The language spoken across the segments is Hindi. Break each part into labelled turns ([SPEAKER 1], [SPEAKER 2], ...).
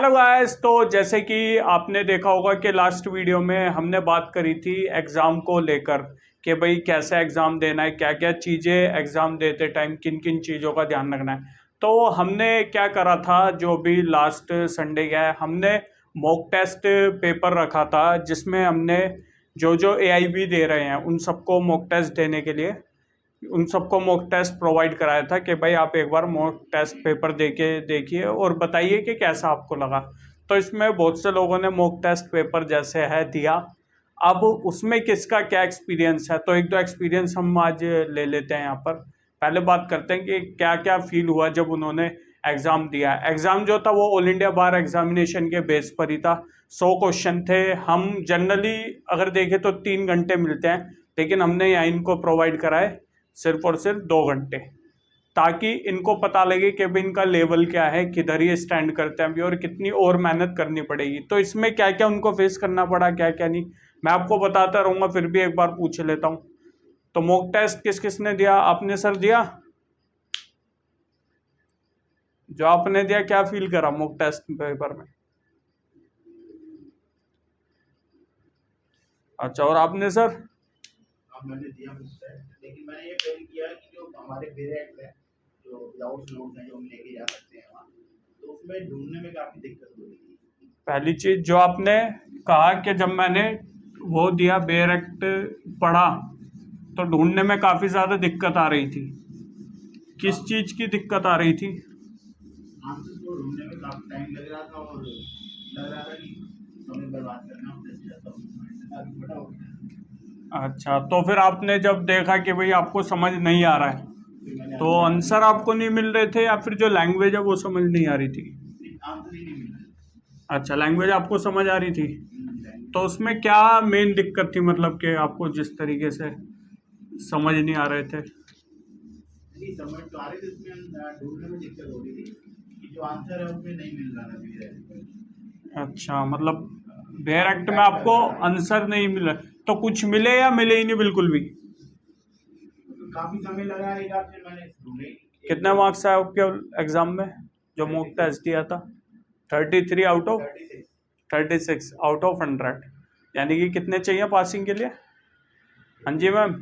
[SPEAKER 1] हेलो गाइस, तो जैसे कि आपने देखा होगा कि लास्ट वीडियो में हमने बात करी थी एग्ज़ाम को लेकर कि भाई कैसे एग्ज़ाम देना है, क्या क्या चीज़ें एग्ज़ाम देते टाइम किन किन चीज़ों का ध्यान रखना है। तो हमने क्या करा था, जो भी लास्ट संडे गया है हमने मॉक टेस्ट पेपर रखा था, जिसमें हमने जो जो एआईबी दे रहे हैं उन सबको मॉक टेस्ट देने के लिए उन सबको मॉक टेस्ट प्रोवाइड कराया था कि भाई आप एक बार मॉक टेस्ट पेपर दे के देखिए और बताइए कि कैसा आपको लगा। तो इसमें बहुत से लोगों ने मॉक टेस्ट पेपर जैसे है दिया। अब उसमें किसका क्या एक्सपीरियंस है, तो एक दो एक्सपीरियंस हम आज ले लेते हैं यहाँ पर। पहले बात करते हैं कि क्या क्या फील हुआ जब उन्होंने एग्ज़ाम दिया। एग्ज़ाम जो था वो ऑल इंडिया बार एग्जामिनेशन के बेस पर ही था। 100 क्वेश्चन थे। हम जनरली अगर देखें तो 3 घंटे मिलते हैं, लेकिन हमने यहाँ इनको प्रोवाइड कराए सिर्फ और सिर्फ 2 घंटे, ताकि इनको पता लगे कि भाई इनका लेवल क्या है, किधर ये स्टैंड करते हैं अभी और कितनी और मेहनत करनी पड़ेगी। तो इसमें क्या क्या उनको फेस करना पड़ा, क्या क्या नहीं, मैं आपको बताता रहूँगा, फिर भी एक बार पूछ लेता हूँ। तो मॉक टेस्ट किस किस ने दिया? आपने सर दिया? जो आपने दिया क्या फील करा मॉक टेस्ट पेपर में? अच्छा, और आपने सर?
[SPEAKER 2] मैंने दिया मुझसे, लेकिन मैंने ये फील किया कि जो हमारे पेरेंट्स हैं, जो विदाउट नोट्स हैं, जो हम लेके जा सकते हैं वहाँ, तो उसमें ढूंढने में काफ़ी दिक्कत हो रही थी।
[SPEAKER 1] पहली चीज जो आपने कहा कि जब मैंने वो दिया बेयर एक्ट पढ़ा तो ढूंढने में काफ़ी ज़्यादा दिक्कत आ रही थी। किस चीज़ की दिक्कत आ रही थी?
[SPEAKER 2] आंसर को ढूंढने में काफ़ी टाइम लग रहा था और लग रहा था कि समय बर्बाद करना उससे अच्छा तो आगे बढ़ा हो गया।
[SPEAKER 1] अच्छा, तो फिर आपने जब देखा कि भाई आपको समझ नहीं आ रहा है,
[SPEAKER 2] फिर मैंने
[SPEAKER 1] तो आंसर आपको नहीं मिल रहे थे या फिर जो लैंग्वेज है वो समझ नहीं आ रही थी?
[SPEAKER 2] आंसर ही नहीं मिला।
[SPEAKER 1] अच्छा, लैंग्वेज आपको समझ आ रही थी। तो
[SPEAKER 2] तो
[SPEAKER 1] उसमें क्या मेन दिक्कत थी, मतलब कि आपको जिस तरीके से समझ नहीं आ रहे थे?
[SPEAKER 2] नहीं समझ तो आ रही थी, उसमें ढूंढने में दिक्कत हो रही थी कि जो आंसर है उसमें नहीं मिल रहा था मुझे।
[SPEAKER 1] अच्छा, मतलब बेयर एक्ट में आपको आंसर नहीं मिला, तो कुछ मिले या मिले ही नहीं बिल्कुल भी?
[SPEAKER 2] काफ़ी समय लगा एक आध, फिर मैंने ढूंढे।
[SPEAKER 1] कितने मार्क्स आए आपके एग्जाम में जो मॉक टेस्ट दिया था? 33 आउट ऑफ 36 आउट ऑफ 100, यानी कि कितने चाहिए पासिंग के लिए? हाँ जी मैम,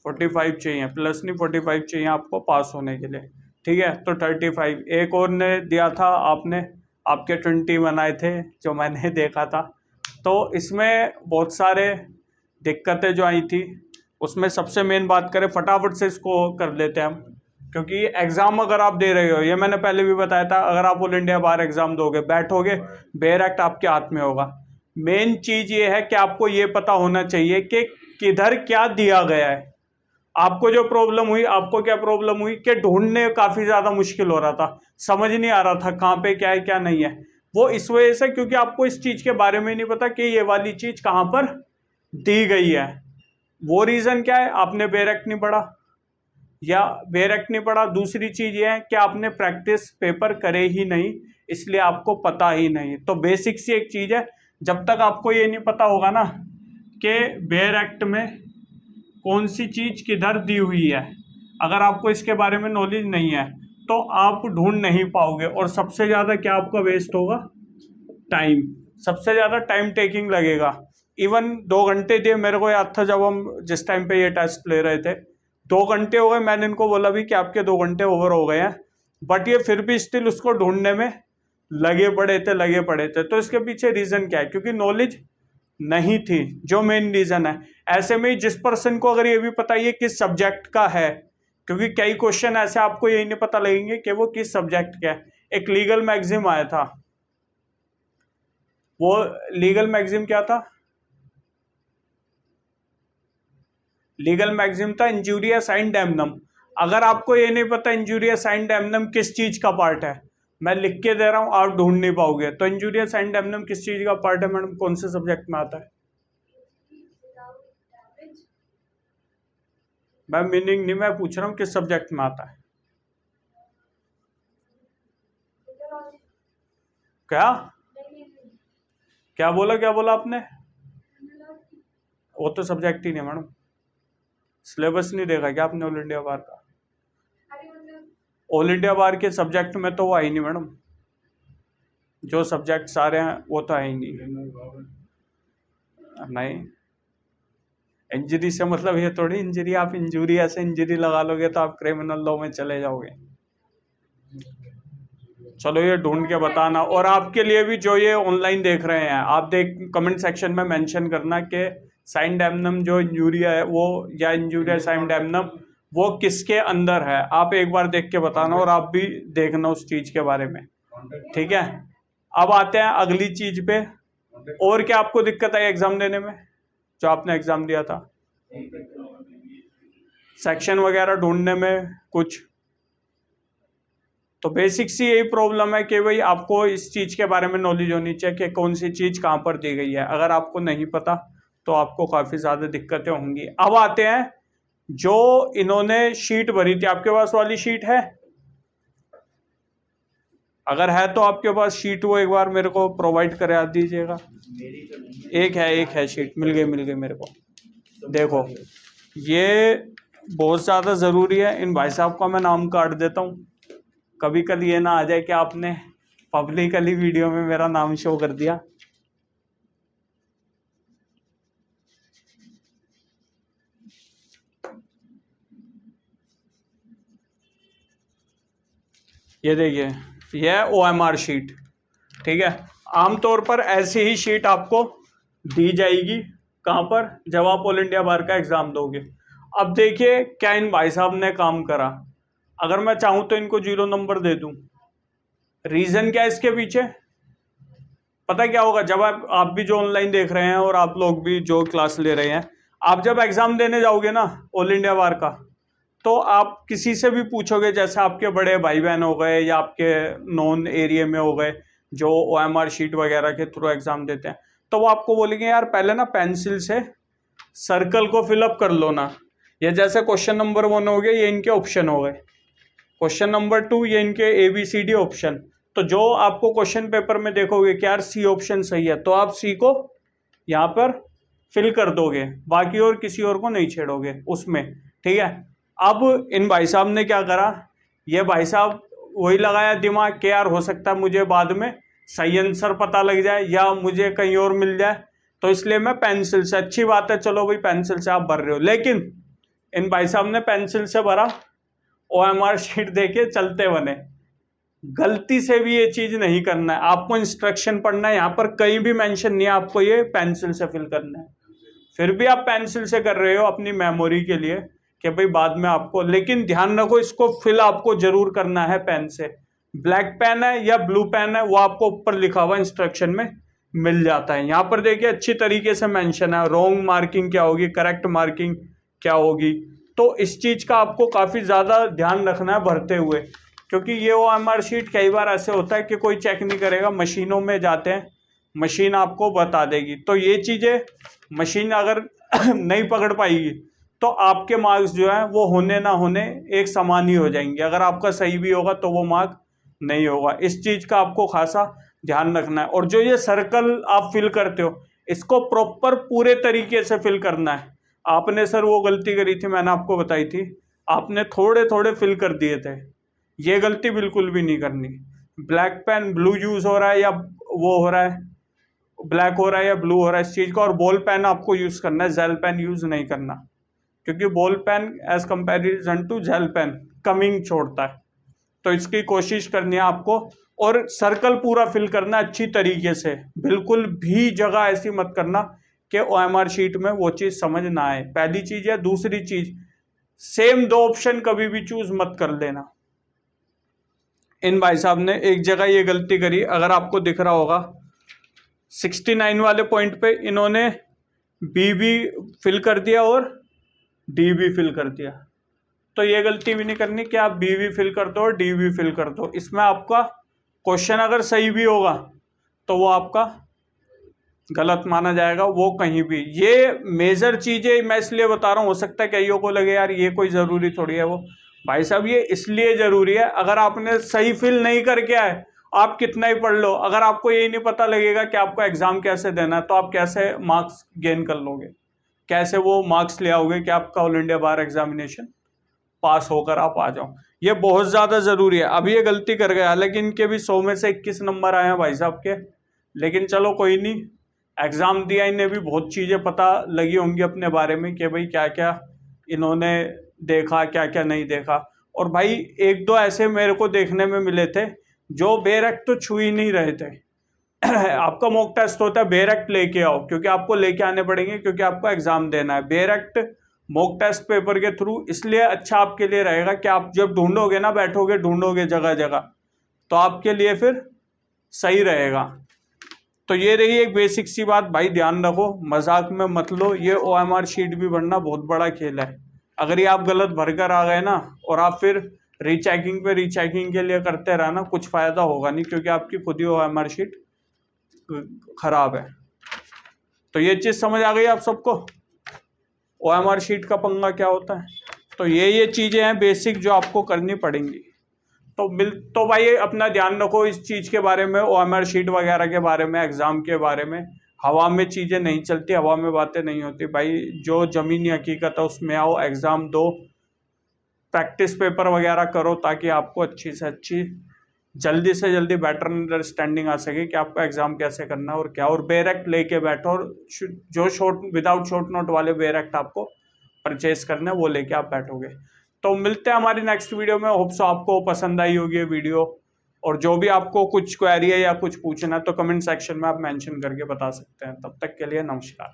[SPEAKER 1] 45 चाहिए, प्लस नहीं 45 चाहिए आपको पास होने के लिए। ठीक है, तो 35। एक और ने दिया था आपने, आपके 21 आए थे जो मैंने देखा था। तो इसमें बहुत सारे दिक्कतें जो आई थी, उसमें सबसे मेन बात करें, फटाफट से इसको कर लेते हैं हम, क्योंकि एग्ज़ाम अगर आप दे रहे हो, ये मैंने पहले भी बताया था, अगर आप ऑल इंडिया बार एग्ज़ाम दोगे, बैठोगे, बेयर एक्ट आपके हाथ में होगा। मेन चीज़ ये है कि आपको ये पता होना चाहिए कि किधर क्या दिया गया है। आपको जो प्रॉब्लम हुई, आपको क्या प्रॉब्लम हुई कि ढूंढने काफ़ी ज़्यादा मुश्किल हो रहा था, समझ नहीं आ रहा था कहाँ पे क्या है क्या नहीं है। वो इस वजह से क्योंकि आपको इस चीज़ के बारे में नहीं पता कि ये वाली चीज़ कहाँ पर दी गई है। वो रीज़न क्या है? आपने बेयर एक्ट नहीं पढ़ा, या बेयर एक्ट नहीं पढ़ा। दूसरी चीज़ ये है कि आपने प्रैक्टिस पेपर करे ही नहीं, इसलिए आपको पता ही नहीं। तो बेसिक सी एक चीज़ है, जब तक आपको ये नहीं पता होगा ना कि बेयर एक्ट में कौन सी चीज़ किधर दी हुई है, अगर आपको इसके बारे में नॉलेज नहीं है, तो आप ढूंढ नहीं पाओगे। और सबसे ज़्यादा क्या आपका वेस्ट होगा? टाइम। सबसे ज़्यादा टाइम टेकिंग लगेगा। इवन 2 घंटे दिए, मेरे को याद था जब हम जिस टाइम पे ये टेस्ट ले रहे थे, 2 घंटे हो गए, मैंने इनको बोला भी कि आपके 2 घंटे ओवर हो गए हैं, बट ये फिर भी स्टिल उसको ढूंढने में लगे पड़े थे। तो इसके पीछे रीज़न क्या है? क्योंकि नॉलेज नहीं थी, जो मेन रीज़न है। ऐसे में जिस पर्सन को अगर ये भी पता ये किस सब्जेक्ट का है, क्योंकि कई क्वेश्चन ऐसे आपको यही नहीं पता लगेंगे कि वो किस सब्जेक्ट का है। एक लीगल मैगजीम आया था, वो लीगल मैगजीम क्या था? लीगल मैगजीम था इंजूरिया साइन डैमनम। अगर आपको ये नहीं पता इंजूरिया साइन डैमनम किस चीज का पार्ट है, मैं लिख के दे रहा हूं, आप ढूंढ नहीं पाओगे। तो इंजूरिया साइन डैमनम किस चीज का पार्ट है मैडम, कौन से सब्जेक्ट में आता है? मैं मीनिंग नहीं, मैं पूछ रहा हूँ किस सब्जेक्ट में आता है। क्या क्या बोला आपने? वो तो सब्जेक्ट ही नहीं मैडम। सिलेबस नहीं देखा क्या आपने ऑल इंडिया बार का? ऑल इंडिया बार के सब्जेक्ट में तो वो आई नहीं मैडम, जो सब्जेक्ट सारे हैं वो तो आएंगी नहीं। इंजरी से मतलब ये थोड़ी इंजरी, आप इंजरी ऐसे इंजरी लगा लोगे तो आप क्रिमिनल लॉ में चले जाओगे। चलो ये ढूंढ के बताना। और आपके लिए भी जो ये ऑनलाइन देख रहे हैं, आप देख कमेंट सेक्शन में मेंशन करना कि साइन डैमनम जो इंजूरिया है वो, या इंजूरिया साइन डैमनम वो किसके अंदर है, आप एक बार देख के बताना और आप भी देखना उस चीज के बारे में, ठीक है। अब आते हैं अगली चीज पे। और क्या आपको दिक्कत आई एग्जाम देने में, जो आपने एग्जाम दिया था, सेक्शन वगैरह ढूंढने में कुछ? तो बेसिक सी यही प्रॉब्लम है कि भाई आपको इस चीज के बारे में नॉलेज होनी चाहिए कि कौन सी चीज कहाँ पर दी गई है। अगर आपको नहीं पता तो आपको काफी ज्यादा दिक्कतें होंगी। अब आते हैं जो इन्होंने शीट भरी थी, आपके पास वाली शीट है? अगर है तो आपके पास शीट वो एक बार मेरे को प्रोवाइड करा दीजिएगा। एक है शीट, मिल गई मेरे को। देखो ये बहुत ज़्यादा ज़रूरी है, इन भाई साहब का मैं नाम काट देता हूँ, कभी कभी ये ना आ जाए कि आपने पब्लिकली वीडियो में मेरा नाम शो कर दिया। ये देखिए, यह OMR शीट, ठीक है। आमतौर पर ऐसी ही शीट आपको दी जाएगी, कहाँ पर, जब आप ऑल इंडिया बार का एग्जाम दोगे। अब देखिए क्या इन भाई साहब ने काम करा, अगर मैं चाहूं तो इनको 0 नंबर दे दूं। रीजन क्या है इसके पीछे, पता क्या होगा? जब आप भी जो ऑनलाइन देख रहे हैं और आप लोग भी जो क्लास ले रहे हैं, आप जब एग्जाम देने जाओगे ना ऑल इंडिया बार का, तो आप किसी से भी पूछोगे, जैसे आपके बड़े भाई बहन हो गए या आपके नॉन एरिया में हो गए जो OMR शीट वगैरह के थ्रू एग्जाम देते हैं, तो वो आपको बोलेंगे यार पहले ना पेंसिल से सर्कल को फिलअप कर लो ना। ये जैसे क्वेश्चन नंबर 1 हो गया, ये इनके ऑप्शन हो गए, क्वेश्चन नंबर 2 ये इनके ABCD ऑप्शन। तो जो आपको क्वेश्चन पेपर में देखोगे कि यार C ऑप्शन सही है, तो आप C को यहाँ पर फिल कर दोगे, बाकी और किसी और को नहीं छेड़ोगे उसमें, ठीक है। अब इन भाई साहब ने क्या करा, ये भाई साहब वही लगाया दिमाग कि यार हो सकता है मुझे बाद में सही आंसर पता लग जाए या मुझे कहीं और मिल जाए, तो इसलिए मैं पेंसिल से, अच्छी बात है चलो भाई पेंसिल से आप भर रहे हो, लेकिन इन भाई साहब ने पेंसिल से भरा, OMR शीट देके चलते बने। गलती से भी ये चीज नहीं करना है, आपको इंस्ट्रक्शन पढ़ना है, यहाँ पर कहीं भी मेंशन नहीं है आपको ये पेंसिल से फिल करना है, फिर भी आप पेंसिल से कर रहे हो अपनी मेमोरी के लिए कि भाई बाद में आपको, लेकिन ध्यान रखो इसको फिल आपको जरूर करना है पेन से। ब्लैक पेन है या ब्लू पेन है वो आपको ऊपर लिखा हुआ इंस्ट्रक्शन में मिल जाता है। यहाँ पर देखिए अच्छी तरीके से मेंशन है, रॉन्ग मार्किंग क्या होगी, करेक्ट मार्किंग क्या होगी। तो इस चीज का आपको काफी ज्यादा ध्यान रखना है भरते हुए, क्योंकि ये OMR शीट कई बार ऐसे होता है कि कोई चेक नहीं करेगा, मशीनों में जाते हैं, मशीन आपको बता देगी, तो ये चीजें मशीन अगर नहीं पकड़ पाएगी तो आपके मार्क्स जो है वो होने ना होने एक समान ही हो जाएंगे, अगर आपका सही भी होगा तो वो मार्क नहीं होगा। इस चीज का आपको खासा ध्यान रखना है। और जो ये सर्कल आप फिल करते हो इसको प्रॉपर पूरे तरीके से फिल करना है। आपने सर वो गलती करी थी, मैंने आपको बताई थी, आपने थोड़े थोड़े फिल कर दिए थे, ये गलती बिल्कुल भी नहीं करनी। ब्लैक पेन ब्लू यूज हो रहा है या वो हो रहा है, ब्लैक हो रहा है या ब्लू हो रहा है इस चीज का, और बॉल पेन आपको यूज करना है, जेल पेन यूज नहीं करना, क्योंकि ball pen as comparison to gel pen coming छोड़ता है। तो इसकी कोशिश करनी है आपको, और सर्कल पूरा फिल करना अच्छी तरीके से, बिल्कुल भी जगह ऐसी मत करना कि OMR शीट में वो चीज समझ ना आए, पहली चीज है। दूसरी चीज, सेम 2 ऑप्शन कभी भी चूज मत कर लेना। इन भाई साहब ने एक जगह ये गलती करी, अगर आपको दिख रहा होगा 69 वाले पॉइंट पे इन्होंने B भी फिल कर दिया और D भी फिल कर दिया। तो ये गलती भी नहीं करनी कि आप B भी फिल कर दो और D भी फिल कर दो। इसमें आपका क्वेश्चन अगर सही भी होगा तो वो आपका गलत माना जाएगा, वो कहीं भी। ये मेजर चीजें मैं इसलिए बता रहा हूँ, हो सकता है कईयों को लगे यार ये कोई जरूरी थोड़ी है, वो भाई साहब ये इसलिए जरूरी है, अगर आपने सही फिल नहीं करके आए आप कितना ही पढ़ लो, अगर आपको यही नहीं पता लगेगा कि आपको एग्जाम कैसे देना है, तो आप कैसे मार्क्स गेन कर लोगे, कैसे वो मार्क्स ले आओगे कि आपका ऑल इंडिया बार एग्जामिनेशन पास होकर आप आ जाओ। ये बहुत ज़्यादा ज़रूरी है। अब ये गलती कर गया, लेकिन इनके भी 100 में से 21 नंबर आए हैं भाई साहब के। लेकिन चलो कोई नहीं, एग्ज़ाम दिया, इन्हें भी बहुत चीज़ें पता लगी होंगी अपने बारे में कि भाई क्या क्या इन्होंने देखा, क्या क्या नहीं देखा। और भाई एक दो ऐसे मेरे को देखने में मिले थे जो बेरैक तो छू ही नहीं रहे थे। आपका मॉक टेस्ट होता है, बेरैक लेके आओ, क्योंकि आपको लेके आने पड़ेंगे, क्योंकि आपको एग्जाम देना है। बेरैक मॉक टेस्ट पेपर के थ्रू इसलिए अच्छा आपके लिए रहेगा कि आप जब ढूंढोगे ना, बैठोगे ढूंढोगे जगह जगह, तो आपके लिए फिर सही रहेगा। तो ये रही एक बेसिक सी बात भाई, ध्यान रखो, मजाक में मत लो। ये OMR शीट भी भरना बहुत बड़ा खेल है। अगर ये आप गलत भर कर आ गए ना, और आप फिर रीचेकिंग पे रीचेकिंग के लिए करते रहना, कुछ फायदा होगा नहीं, क्योंकि आपकी खुद ही OMR शीट खराब है। तो ये चीज समझ आ गई आप सबको, OMR शीट का पंगा क्या होता है। तो ये चीजें हैं बेसिक जो आपको करनी पड़ेंगी। तो भाई अपना ध्यान रखो इस चीज के बारे में, OMR शीट वगैरह के बारे में, एग्जाम के बारे में। हवा में चीजें नहीं चलती, हवा में बातें नहीं होती भाई। जो जमीनी हकीकत है उसमें आओ, एग्जाम दो, प्रैक्टिस पेपर वगैरह करो, ताकि आपको अच्छी से अच्छी, जल्दी से जल्दी बेटर अंडरस्टैंडिंग आ सके कि आपको एग्जाम कैसे करना है और क्या। और बेरैक्ट लेके बैठो, और जो शॉर्ट विदाउट शॉर्ट नोट वाले बेरैक्ट आपको परचेज करना है वो लेके आप बैठोगे। तो मिलते हैं हमारी नेक्स्ट वीडियो में। होप सो आपको पसंद आई होगी ये वीडियो। और जो भी आपको कुछ क्वेरी है या कुछ पूछना है तो कमेंट सेक्शन में आप मेंशन करके बता सकते हैं। तब तक के लिए नमस्कार।